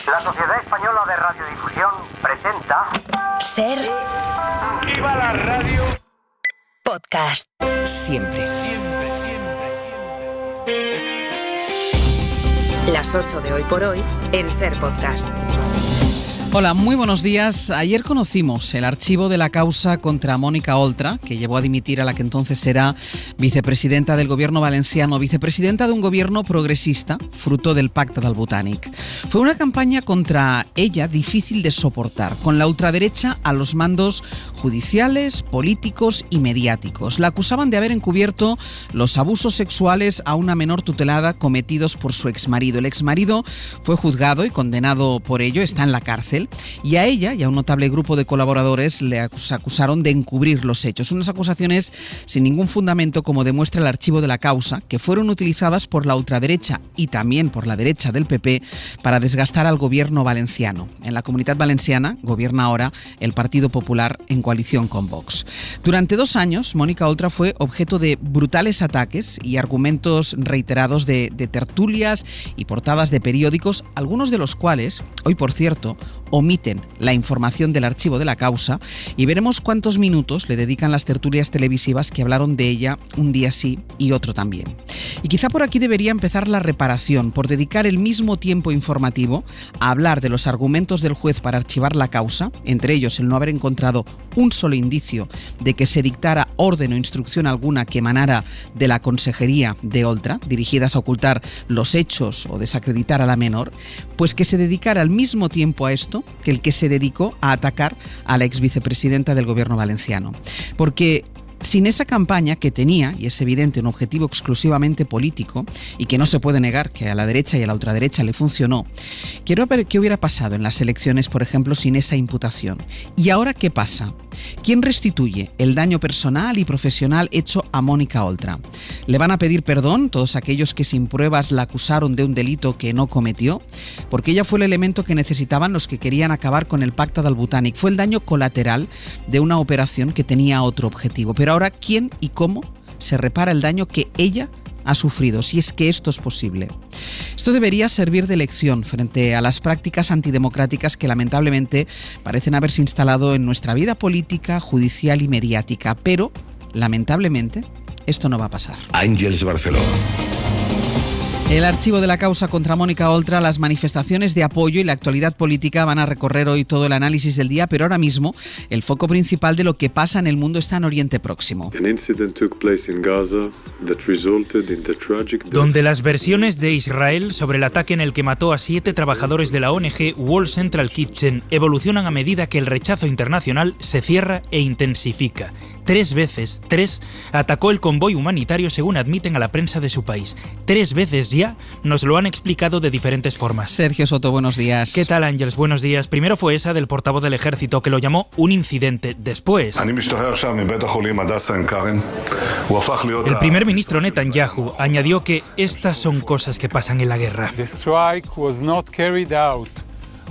La Sociedad Española de Radiodifusión presenta... Ser... ¡Viva la radio! Podcast. Siempre. Las 8 de hoy por hoy en Ser Podcast. Hola, muy buenos días. Ayer conocimos el archivo de la causa contra Mónica Oltra, que llevó a dimitir a la que entonces era vicepresidenta del gobierno valenciano, vicepresidenta de un gobierno progresista, fruto del Pacte del Botànic. Fue una campaña contra ella difícil de soportar, con la ultraderecha a los mandos judiciales, políticos y mediáticos. La acusaban de haber encubierto los abusos sexuales a una menor tutelada cometidos por su exmarido. El exmarido fue juzgado y condenado por ello, está en la cárcel. Y a ella y a un notable grupo de colaboradores le acusaron de encubrir los hechos. Unas acusaciones sin ningún fundamento, como demuestra el archivo de la causa, que fueron utilizadas por la ultraderecha y también por la derecha del PP para desgastar al gobierno valenciano. En la Comunitat Valenciana gobierna ahora el Partido Popular en coalición con Vox. Durante 2 años, Mónica Oltra fue objeto de brutales ataques y argumentos reiterados de tertulias y portadas de periódicos, algunos de los cuales, hoy por cierto, omiten la información del archivo de la causa, y veremos cuántos minutos le dedican las tertulias televisivas que hablaron de ella un día sí y otro también. Y quizá por aquí debería empezar la reparación, por dedicar el mismo tiempo informativo a hablar de los argumentos del juez para archivar la causa, entre ellos el no haber encontrado un solo indicio de que se dictara orden o instrucción alguna que emanara de la consejería de Oltra, dirigidas a ocultar los hechos o desacreditar a la menor, pues que se dedicara al mismo tiempo a esto que el que se dedicó a atacar a la ex vicepresidenta del gobierno valenciano. Porque sin esa campaña que tenía, y es evidente, un objetivo exclusivamente político, y que no se puede negar que a la derecha y a la ultraderecha le funcionó, quiero ver qué hubiera pasado en las elecciones, por ejemplo, sin esa imputación. ¿Y ahora qué pasa? ¿Quién restituye el daño personal y profesional hecho a Mónica Oltra? ¿Le van a pedir perdón todos aquellos que sin pruebas la acusaron de un delito que no cometió? Porque ella fue el elemento que necesitaban los que querían acabar con el Pacte del Botànic. Fue el daño colateral de una operación que tenía otro objetivo. Pero ahora, ¿quién y cómo se repara el daño que ella ha sufrido, si es que esto es posible? Esto debería servir de lección frente a las prácticas antidemocráticas que lamentablemente parecen haberse instalado en nuestra vida política, judicial y mediática. Pero, lamentablemente, esto no va a pasar. Àngels Barceló. El archivo de la causa contra Mónica Oltra, las manifestaciones de apoyo y la actualidad política van a recorrer hoy todo el análisis del día, pero ahora mismo el foco principal de lo que pasa en el mundo está en Oriente Próximo. Donde las versiones de Israel sobre el ataque en el que mató a 7 trabajadores de la ONG World Central Kitchen evolucionan a medida que el rechazo internacional se cierra e intensifica. 3 veces, atacó el convoy humanitario, según admiten a la prensa de su país. 3 veces ya nos lo han explicado de diferentes formas. Sergio Soto, buenos días. ¿Qué tal, Ángels? Buenos días. Primero fue esa del portavoz del ejército, que lo llamó un incidente. Después, el primer ministro Netanyahu añadió que estas son cosas que pasan en la guerra. The strike was not carried out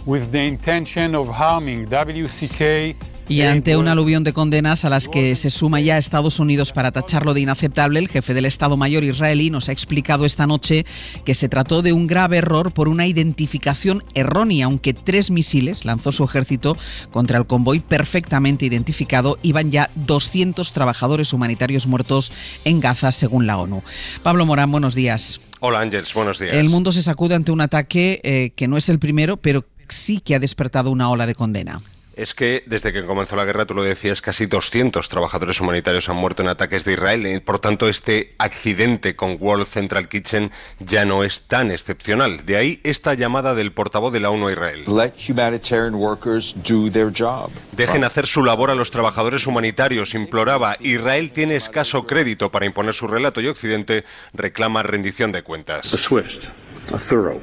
with the intention of harming WCK. Y ante un aluvión de condenas a las que se suma ya Estados Unidos para tacharlo de inaceptable, el jefe del Estado Mayor israelí nos ha explicado esta noche que se trató de un grave error por una identificación errónea, aunque 3 misiles lanzó su ejército contra el convoy perfectamente identificado. Iban ya 200 trabajadores humanitarios muertos en Gaza, según la ONU. Pablo Morán, buenos días. Hola, Ángels, buenos días. El mundo se sacude ante un ataque que no es el primero, pero sí que ha despertado una ola de condena. Es que desde que comenzó la guerra, tú lo decías, casi 200 trabajadores humanitarios han muerto en ataques de Israel. Y por tanto, este accidente con World Central Kitchen ya no es tan excepcional. De ahí esta llamada del portavoz de la ONU a Israel. Let humanitarian workers do their job. Dejen hacer su labor a los trabajadores humanitarios, imploraba. Israel tiene escaso crédito para imponer su relato y Occidente reclama rendición de cuentas. A swift, a thorough,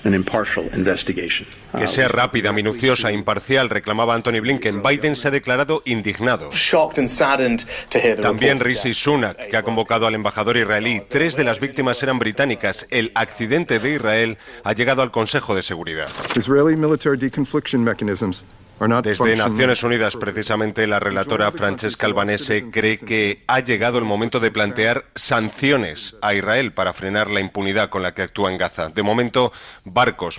an impartial investigation. Que sea rápida, minuciosa, imparcial, reclamaba Antony Blinken. Biden se ha declarado indignado. También Rishi Sunak, que ha convocado al embajador israelí. 3 de las víctimas eran británicas. El accidente de Israel ha llegado al Consejo de Seguridad. Israeli military deconfliction mechanisms Desde Naciones Unidas, precisamente, la relatora Francesca Albanese cree que ha llegado el momento de plantear sanciones a Israel para frenar la impunidad con la que actúa en Gaza. De momento,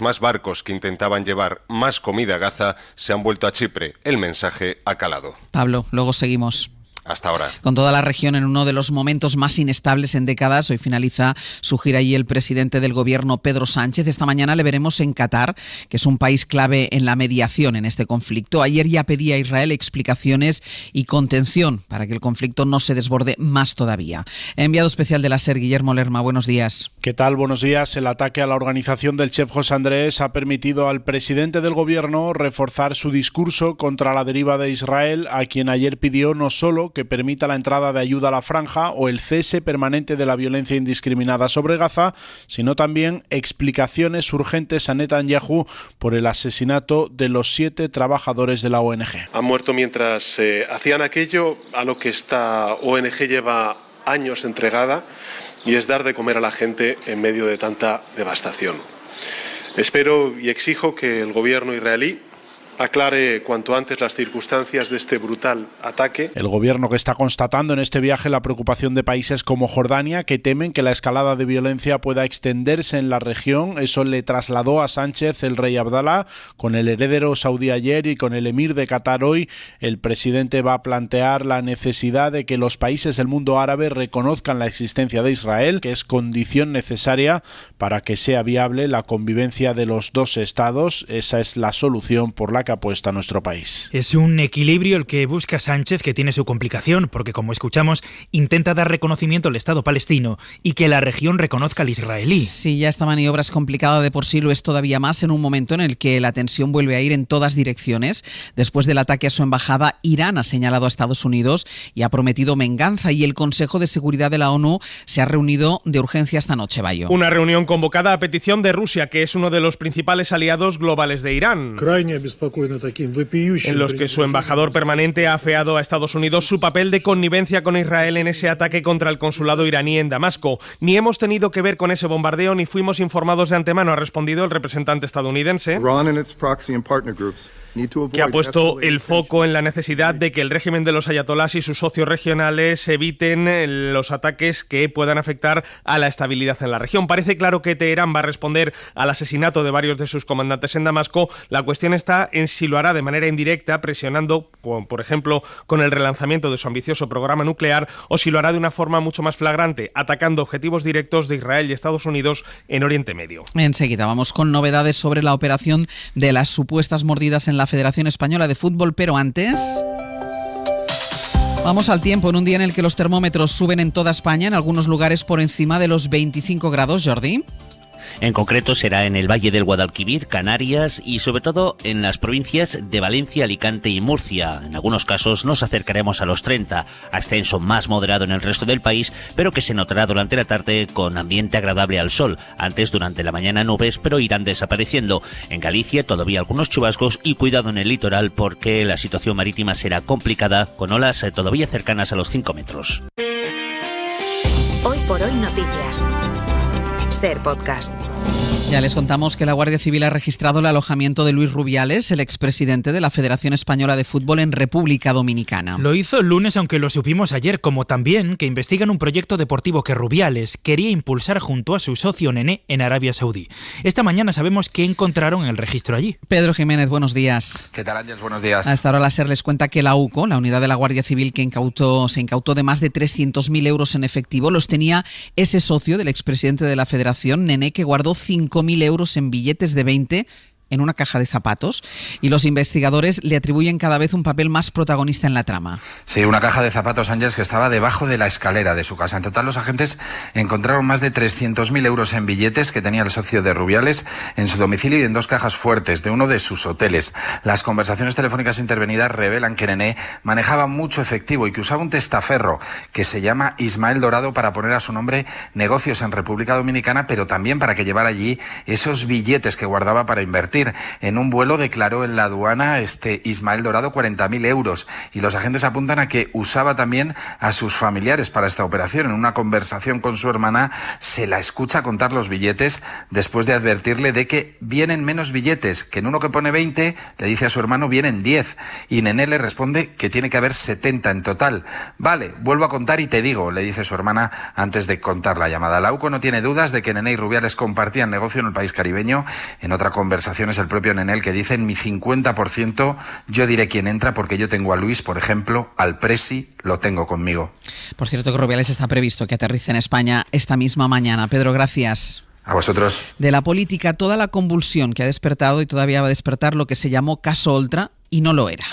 más barcos que intentaban llevar más comida a Gaza se han vuelto a Chipre. El mensaje ha calado. Pablo, luego seguimos. Hasta ahora. Con toda la región en uno de los momentos más inestables en décadas, hoy finaliza su gira allí el presidente del gobierno, Pedro Sánchez. Esta mañana le veremos en Qatar, que es un país clave en la mediación en este conflicto. Ayer ya pedía a Israel explicaciones y contención para que el conflicto no se desborde más todavía. Enviado especial de la SER, Guillermo Lerma, buenos días. ¿Qué tal? Buenos días. El ataque a la organización del chef José Andrés ha permitido al presidente del gobierno reforzar su discurso contra la deriva de Israel, a quien ayer pidió no solo que permita la entrada de ayuda a la franja o el cese permanente de la violencia indiscriminada sobre Gaza, sino también explicaciones urgentes a Netanyahu por el asesinato de los 7 trabajadores de la ONG. Han muerto mientras hacían aquello a lo que esta ONG lleva años entregada, y es dar de comer a la gente en medio de tanta devastación. Espero y exijo que el gobierno israelí aclare cuanto antes las circunstancias de este brutal ataque. El gobierno que está constatando en este viaje la preocupación de países como Jordania, que temen que la escalada de violencia pueda extenderse en la región. Eso le trasladó a Sánchez el rey Abdalá. Con el heredero saudí ayer y con el emir de Qatar hoy, el presidente va a plantear la necesidad de que los países del mundo árabe reconozcan la existencia de Israel, que es condición necesaria para que sea viable la convivencia de los dos estados. Esa es la solución por la que apuesta nuestro país. Es un equilibrio el que busca Sánchez, que tiene su complicación, porque como escuchamos, intenta dar reconocimiento al Estado palestino y que la región reconozca al israelí. Sí, ya esta maniobra es complicada de por sí, lo es todavía más en un momento en el que la tensión vuelve a ir en todas direcciones. Después del ataque a su embajada, Irán ha señalado a Estados Unidos y ha prometido venganza, y el Consejo de Seguridad de la ONU se ha reunido de urgencia esta noche, Bayo. Una reunión convocada a petición de Rusia, que es uno de los principales aliados globales de Irán, en los que su embajador permanente ha afeado a Estados Unidos su papel de connivencia con Israel en ese ataque contra el consulado iraní en Damasco. Ni hemos tenido que ver con ese bombardeo ni fuimos informados de antemano, ha respondido el representante estadounidense, que ha puesto el foco en la necesidad de que el régimen de los ayatolás y sus socios regionales eviten los ataques que puedan afectar a la estabilidad en la región. Parece claro que Teherán va a responder al asesinato de varios de sus comandantes en Damasco. La cuestión está en si lo hará de manera indirecta, presionando, por ejemplo, con el relanzamiento de su ambicioso programa nuclear, o si lo hará de una forma mucho más flagrante, atacando objetivos directos de Israel y Estados Unidos en Oriente Medio. Enseguida vamos con novedades sobre la operación de las supuestas mordidas en la Federación Española de Fútbol, pero antes vamos al tiempo, en un día en el que los termómetros suben en toda España, en algunos lugares por encima de los 25 grados, Jordi. En concreto será en el Valle del Guadalquivir, Canarias y sobre todo en las provincias de Valencia, Alicante y Murcia. En algunos casos nos acercaremos a los 30, ascenso más moderado en el resto del país, pero que se notará durante la tarde con ambiente agradable al sol. Antes, durante la mañana, nubes, pero irán desapareciendo. En Galicia todavía algunos chubascos y cuidado en el litoral porque la situación marítima será complicada con olas todavía cercanas a los 5 metros. Hoy por hoy noticias. SER Podcast. Ya les contamos que la Guardia Civil ha registrado el alojamiento de Luis Rubiales, el expresidente de la Federación Española de Fútbol en República Dominicana. Lo hizo el lunes, aunque lo supimos ayer, como también que investigan un proyecto deportivo que Rubiales quería impulsar junto a su socio Nené en Arabia Saudí. Esta mañana sabemos que encontraron en el registro allí. Pedro Jiménez, buenos días. ¿Qué tal, Ángel? Buenos días. A esta hora la SER les cuenta que la UCO, la unidad de la Guardia Civil que se incautó de más de 300.000 euros en efectivo, los tenía ese socio del expresidente de la Federación, Nené, que guardó 5.000 euros en billetes de 20 en una caja de zapatos, y los investigadores le atribuyen cada vez un papel más protagonista en la trama. Sí, una caja de zapatos, Ángeles, que estaba debajo de la escalera de su casa. En total, los agentes encontraron más de 300.000 euros en billetes que tenía el socio de Rubiales en su domicilio y en 2 cajas fuertes de uno de sus hoteles. Las conversaciones telefónicas intervenidas revelan que Nené manejaba mucho efectivo y que usaba un testaferro que se llama Ismael Dorado para poner a su nombre negocios en República Dominicana, pero también para que llevara allí esos billetes que guardaba para invertir. salir en un vuelo declaró en la aduana Ismael Dorado 40.000 euros y los agentes apuntan a que usaba también a sus familiares para esta operación. En una conversación con su hermana se la escucha contar los billetes después de advertirle de que vienen menos billetes, que en uno que pone 20 le dice a su hermano vienen 10 y Nené le responde que tiene que haber 70 en total. Vale, vuelvo a contar y te digo, le dice su hermana antes de contar la llamada. La UCO no tiene dudas de que Nené y Rubiales compartían negocio en el país caribeño. En otra conversación es el propio Nené el que dice en mi 50% yo diré quién entra porque yo tengo a Luis, por ejemplo, al Presi lo tengo conmigo. Por cierto que Rubiales está previsto que aterrice en España esta misma mañana. Pedro, gracias. A vosotros. De la política, toda la convulsión que ha despertado y todavía va a despertar lo que se llamó caso Oltra y no lo era.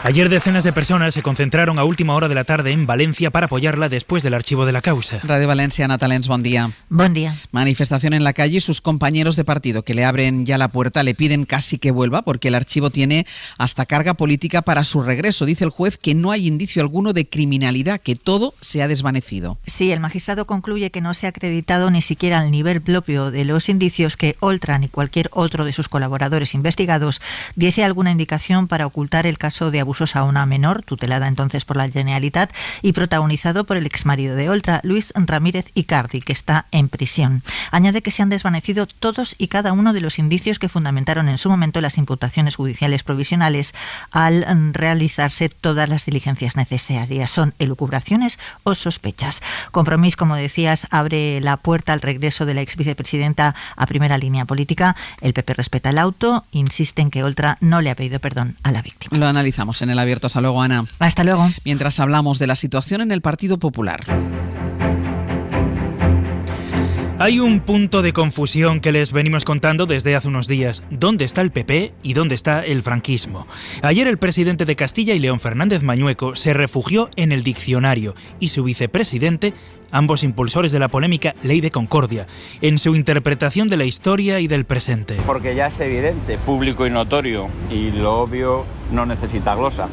Ayer decenas de personas se concentraron a última hora de la tarde en Valencia para apoyarla después del archivo de la causa. Radio Valencia, Natalens, buen día. Buen día. Manifestación en la calle y sus compañeros de partido que le abren ya la puerta le piden casi que vuelva porque el archivo tiene hasta carga política para su regreso. Dice el juez que no hay indicio alguno de criminalidad, que todo se ha desvanecido. Sí, el magistrado concluye que no se ha acreditado ni siquiera al nivel propio de los indicios que Oltra ni cualquier otro de sus colaboradores investigados diese alguna indicación para ocultar el caso de abusos a una menor, tutelada entonces por la Generalitat y protagonizado por el exmarido de Oltra, Luis Ramírez Icardi, que está en prisión. Añade que se han desvanecido todos y cada uno de los indicios que fundamentaron en su momento las imputaciones judiciales provisionales al realizarse todas las diligencias necesarias. Son elucubraciones o sospechas. Compromís, como decías, abre la puerta al regreso de la ex vicepresidenta a primera línea política. El PP respeta el auto, insiste en que Oltra no le ha pedido perdón a la víctima. Lo analizamos en el abierto. Hasta luego, Ana. Hasta luego. Mientras hablamos de la situación en el Partido Popular. Hay un punto de confusión que les venimos contando desde hace unos días. ¿Dónde está el PP y dónde está el franquismo? Ayer el presidente de Castilla y León, Fernández Mañueco, se refugió en el diccionario y su vicepresidente, ambos impulsores de la polémica Ley de Concordia, en su interpretación de la historia y del presente. Porque ya es evidente, público y notorio, y lo obvio no necesita glosa.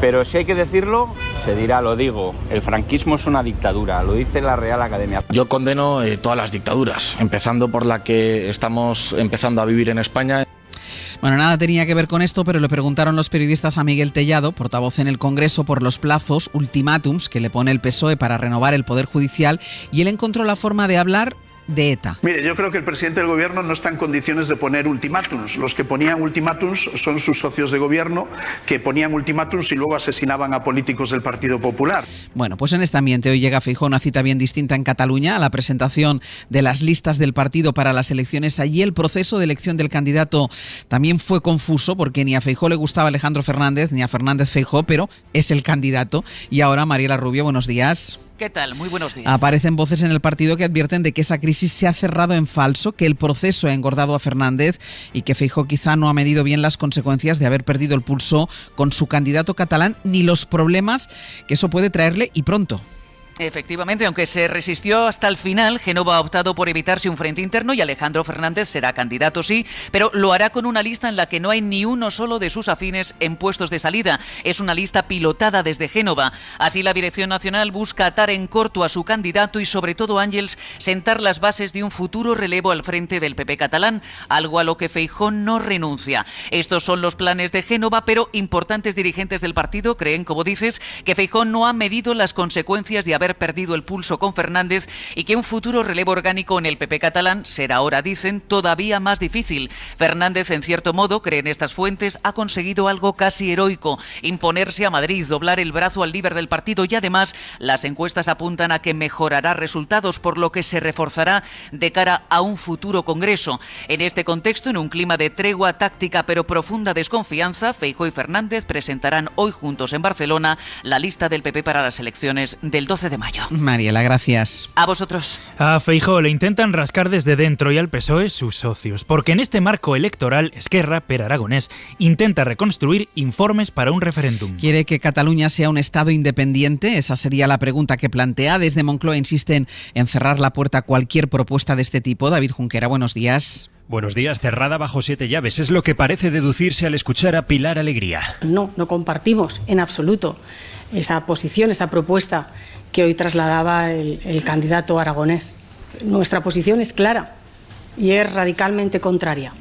Pero si hay que decirlo, se dirá, lo digo, el franquismo es una dictadura, lo dice la Real Academia. Yo condeno todas las dictaduras, empezando por la que estamos empezando a vivir en España. Bueno, nada tenía que ver con esto, pero le preguntaron los periodistas a Miguel Tellado, portavoz en el Congreso, por los plazos, ultimátums, que le pone el PSOE para renovar el Poder Judicial, y él encontró la forma de hablar de ETA. Mire, yo creo que el presidente del gobierno no está en condiciones de poner ultimátums. Los que ponían ultimátums son sus socios de gobierno, que ponían ultimátums y luego asesinaban a políticos del Partido Popular. Bueno, pues en este ambiente hoy llega Feijóo, una cita bien distinta en Cataluña, a la presentación de las listas del partido para las elecciones. Allí el proceso de elección del candidato también fue confuso, porque ni a Feijóo le gustaba Alejandro Fernández, ni a Fernández Feijóo, pero es el candidato. Y ahora, Mariela Rubio, buenos días. ¿Qué tal? Muy buenos días. Aparecen voces en el partido que advierten de que esa crisis se ha cerrado en falso, que el proceso ha engordado a Fernández y que Feijóo quizá no ha medido bien las consecuencias de haber perdido el pulso con su candidato catalán ni los problemas que eso puede traerle y pronto. Efectivamente, aunque se resistió hasta el final, Génova ha optado por evitarse un frente interno y Alejandro Fernández será candidato, sí, pero lo hará con una lista en la que no hay ni uno solo de sus afines en puestos de salida. Es una lista pilotada desde Génova. Así, la Dirección Nacional busca atar en corto a su candidato y, sobre todo, Ángels, sentar las bases de un futuro relevo al frente del PP catalán, algo a lo que Feijóo no renuncia. Estos son los planes de Génova, pero importantes dirigentes del partido creen, como dices, que Feijóo no ha medido las consecuencias de haber perdido el pulso con Fernández y que un futuro relevo orgánico en el PP catalán será ahora, dicen, todavía más difícil. Fernández, en cierto modo, creen estas fuentes, ha conseguido algo casi heroico: imponerse a Madrid, doblar el brazo al líder del partido, y además las encuestas apuntan a que mejorará resultados, por lo que se reforzará de cara a un futuro Congreso. En este contexto, en un clima de tregua táctica pero profunda desconfianza, Feijóo y Fernández presentarán hoy juntos en Barcelona la lista del PP para las elecciones del 12 de mayo. Mariela, gracias. A vosotros. A Feijóo le intentan rascar desde dentro y al PSOE sus socios, porque en este marco electoral Esquerra, Per Aragonés, intenta reconstruir informes para un referéndum. ¿Quiere que Cataluña sea un Estado independiente? Esa sería la pregunta que plantea. Desde Moncloa insisten en cerrar la puerta a cualquier propuesta de este tipo. David Junquera, buenos días. Buenos días. Cerrada bajo 7 llaves. Es lo que parece deducirse al escuchar a Pilar Alegría. No compartimos en absoluto esa posición, esa propuesta que hoy trasladaba el candidato aragonés. Nuestra posición es clara. y es radicalmente contraria.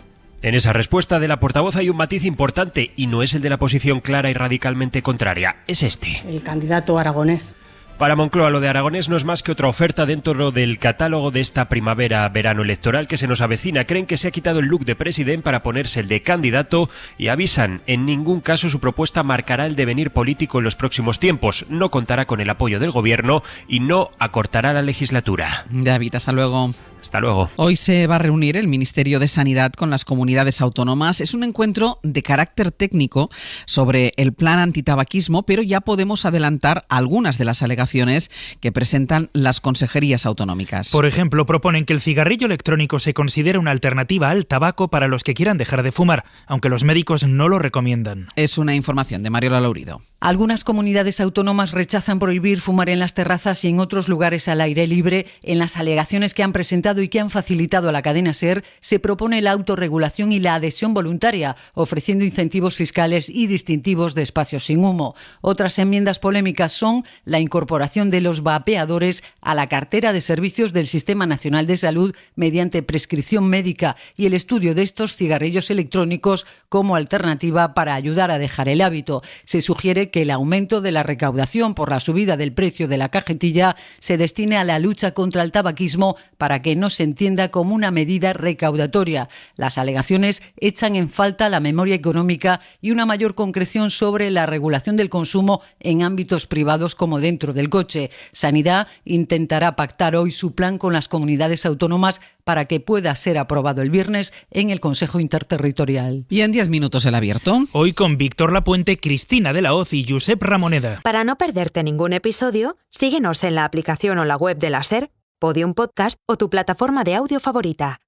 En esa respuesta de la portavoz hay un matiz importante y no es el de la posición clara y radicalmente contraria, es este. El candidato aragonés. Para Moncloa lo de Aragonés no es más que otra oferta dentro del catálogo de esta primavera-verano electoral que se nos avecina. Creen que se ha quitado el look de presidente para ponerse el de candidato y avisan, en ningún caso su propuesta marcará el devenir político en los próximos tiempos. No contará con el apoyo del gobierno y no acortará la legislatura. David, hasta luego. Hasta luego. Hoy se va a reunir el Ministerio de Sanidad con las comunidades autónomas. Es un encuentro de carácter técnico sobre el plan antitabaquismo, pero ya podemos adelantar algunas de las alegaciones que presentan las consejerías autonómicas. Por ejemplo, proponen que el cigarrillo electrónico se considere una alternativa al tabaco para los que quieran dejar de fumar, aunque los médicos no lo recomiendan. Es una información de Mariola Laurido. Algunas comunidades autónomas rechazan prohibir fumar en las terrazas y en otros lugares al aire libre. En las alegaciones que han presentado y que han facilitado a la cadena SER, se propone la autorregulación y la adhesión voluntaria, ofreciendo incentivos fiscales y distintivos de espacios sin humo. Otras enmiendas polémicas son la incorporación de los vapeadores a la cartera de servicios del Sistema Nacional de Salud mediante prescripción médica y el estudio de estos cigarrillos electrónicos como alternativa para ayudar a dejar el hábito. Se sugiere que el aumento de la recaudación por la subida del precio de la cajetilla se destine a la lucha contra el tabaquismo para que no se entienda como una medida recaudatoria. Las alegaciones echan en falta la memoria económica y una mayor concreción sobre la regulación del consumo en ámbitos privados como dentro del coche. Sanidad intentará pactar hoy su plan con las comunidades autónomas para que pueda ser aprobado el viernes en el Consejo Interterritorial. Y en 10 minutos el abierto. Hoy con Víctor Lapuente, Cristina de la Hoz y Josep Ramoneda. Para no perderte ningún episodio, síguenos en la aplicación o la web de la SER, Podium Podcast o tu plataforma de audio favorita.